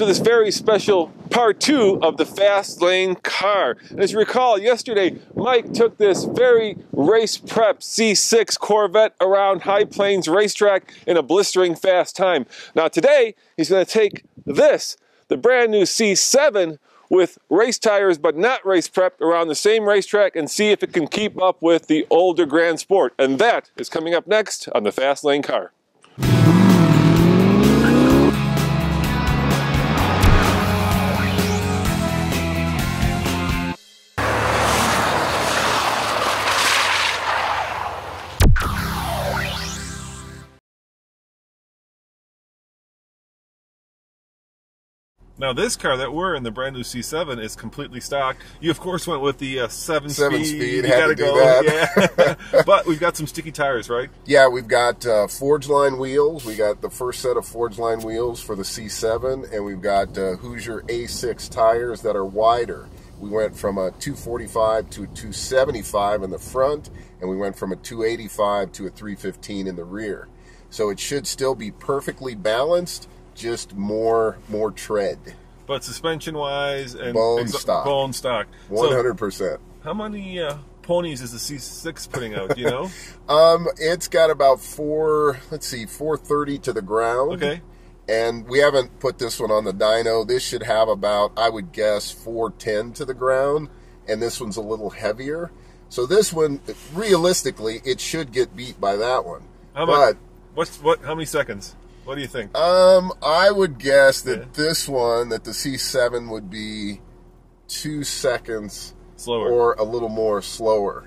to this very special part 2 of the Fast Lane car. And as you recall, yesterday Mike took this very race prep C6 Corvette around High Plains Racetrack in a blistering fast time. Now today he's going to take this, the brand new C7 with race tires but not race prepped around the same racetrack and see if it can keep up with the older Grand Sport. And that is coming up next on the Fast Lane car. Now this car that we're in, the brand new C7, is completely stock. You of course went with the 7-speed. Had to do that. Yeah. But we've got some sticky tires, right? Yeah, we've got Forge Line wheels. We got the first set of Forge Line wheels for the C7, and we've got Hoosier A6 tires that are wider. We went from a 245 to a 275 in the front, and we went from a 285 to a 315 in the rear. So it should still be perfectly balanced, just more tread. But suspension-wise and bone stock. 100%. So, how many ponies is the C6 putting out? Do you know? It's got about 430 to the ground. Okay. And we haven't put this one on the dyno. This should have about, I would guess, 410 to the ground. And this one's a little heavier. So this one, realistically, it should get beat by that one. How much? How many seconds? What do you think? I would guess that this one, that the C7 would be 2 seconds slower, or a little more slower.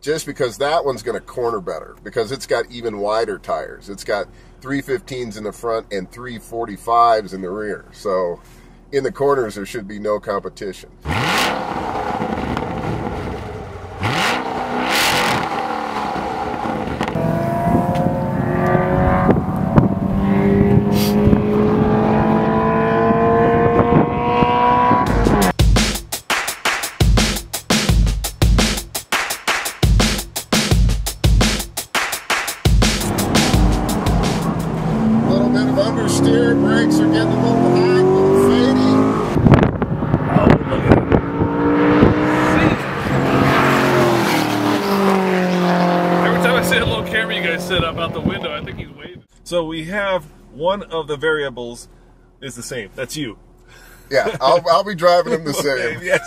Just because that one's going to corner better, because it's got even wider tires. It's got 315s in the front and 345s in the rear. So in the corners, there should be no competition. Understeer, brakes are getting a little hot, a little fadey. Oh, look at it. Every time I see a little camera you guys sit up out the window, I think he's waving. So we have one of the variables is the same. That's you. Yeah, I'll be driving them the same. Yes,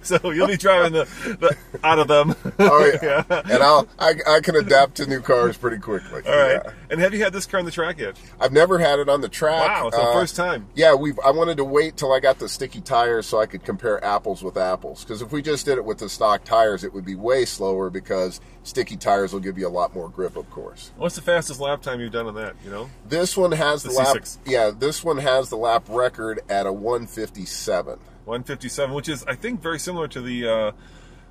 so you'll be driving the out of them. Oh yeah, and I can adapt to new cars pretty quickly. All right. Yeah. And have you had this car on the track yet? I've never had it on the track. Wow, it's the first time. Yeah, I wanted to wait till I got the sticky tires so I could compare apples with apples. Because if we just did it with the stock tires, it would be way slower because sticky tires will give you a lot more grip, of course. What's the fastest lap time you've done on that? You know, this one has the lap. C6. Yeah, this one has the lap record at a 157. 157, which is I think very similar to the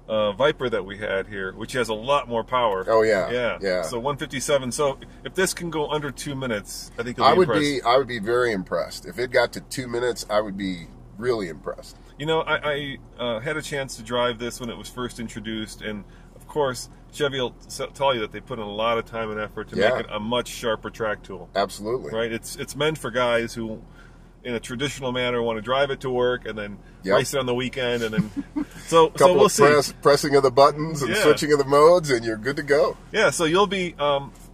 Viper that we had here, which has a lot more power. Oh yeah. So 157. So if this can go under 2 minutes, I think you'll be impressed. I would be very impressed if it got to 2 minutes. I would be really impressed. You know, I had a chance to drive this when it was first introduced, and of course Chevy will tell you that they put in a lot of time and effort to make it a much sharper track tool. Absolutely. Right. It's meant for guys who, in a traditional manner, want to drive it to work and then race it on the weekend, and then so we'll see. Pressing of the buttons and switching of the modes, and you're good to go. Yeah, so you'll be.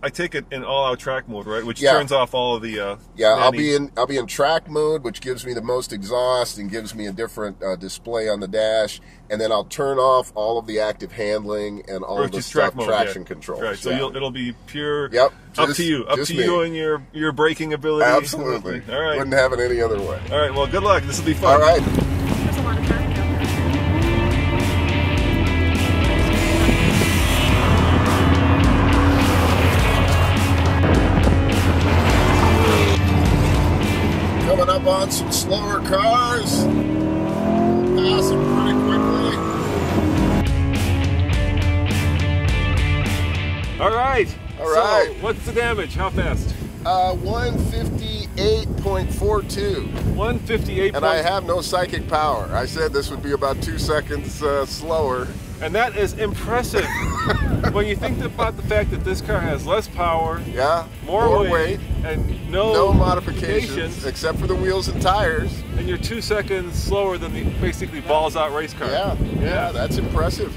I take it in all-out track mode, right? Which turns off all of the. I'll be in track mode, which gives me the most exhaust and gives me a different display on the dash, and then I'll turn off all of the active handling and all of the stuff, traction control. Right, so it'll be pure. Yep. Up to you and your braking ability. Absolutely. All right. Wouldn't have it any other way. All right. Well, good luck. This will be fun. All right. Coming up on some slower cars. Pass them pretty quickly. All right. All right. So, what's the damage? How fast? 158.42. 158. And I have no psychic power. I said this would be about 2 seconds slower. And that is impressive. When you think about the fact that this car has less power, more weight, and no modifications except for the wheels and tires. And you're 2 seconds slower than the basically balls out race car. Yeah, that's impressive.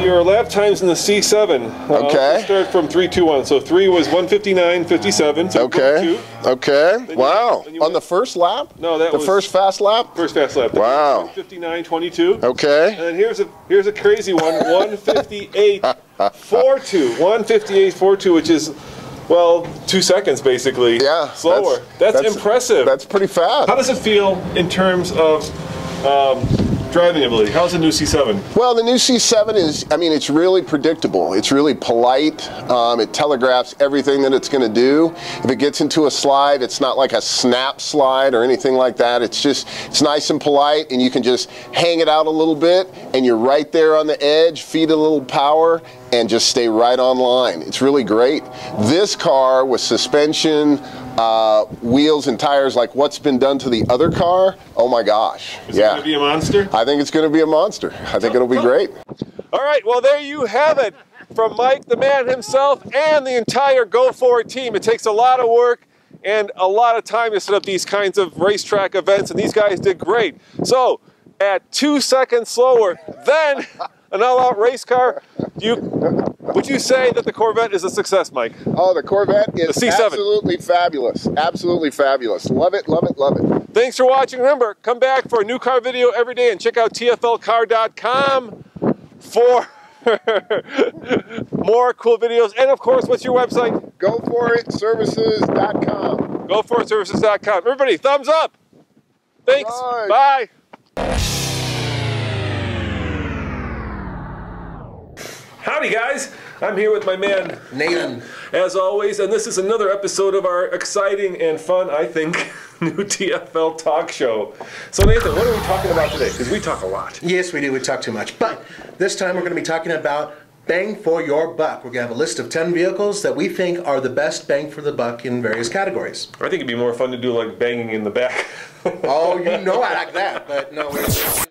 Your lap times in the C7. Okay. Start from 3, 2, 1. So 3 was 1:59.57. So okay. Okay. Wow. On the first lap? No, that was the first fast lap. First fast lap. Wow. 1:59.22. Okay. And then here's a crazy one. 1:58.42. 1:58.42, which is, well, 2 seconds basically. Yeah. Slower. That's impressive. That's pretty fast. How does it feel in terms of driving ability? How's the new C7? Well, the new C7 is, I mean, it's really predictable. It's really polite. It telegraphs everything that it's going to do. If it gets into a slide, it's not like a snap slide or anything like that. It's nice and polite, and you can just hang it out a little bit, and you're right there on the edge, feed a little power, and just stay right on line. It's really great. This car with suspension, wheels and tires like what's been done to the other car, oh my gosh. Is it going to be a monster? I think it's going to be a monster. I think it'll be great. All right, well, there you have it from Mike, the man himself, and the entire Go For It team. It takes a lot of work and a lot of time to set up these kinds of racetrack events, and these guys did great. So, at 2 seconds slower than an all-out race car, would you say that the Corvette is a success, Mike? Oh, the Corvette is the C7. Absolutely fabulous. Absolutely fabulous. Love it, love it, love it. Thanks for watching. Remember, come back for a new car video every day and check out tflcar.com for more cool videos. And of course, what's your website? GoForItServices.com. GoForItServices.com. Everybody, thumbs up. Thanks. Bye. Howdy guys, I'm here with my man Nathan, as always, and this is another episode of our exciting and fun, I think, new TFL talk show. So Nathan, what are we talking about today? Because we talk a lot. Yes, we do. We talk too much. But this time we're going to be talking about bang for your buck. We're going to have a list of 10 vehicles that we think are the best bang for the buck in various categories. I think it'd be more fun to do like banging in the back. Oh, you know I like that, but no.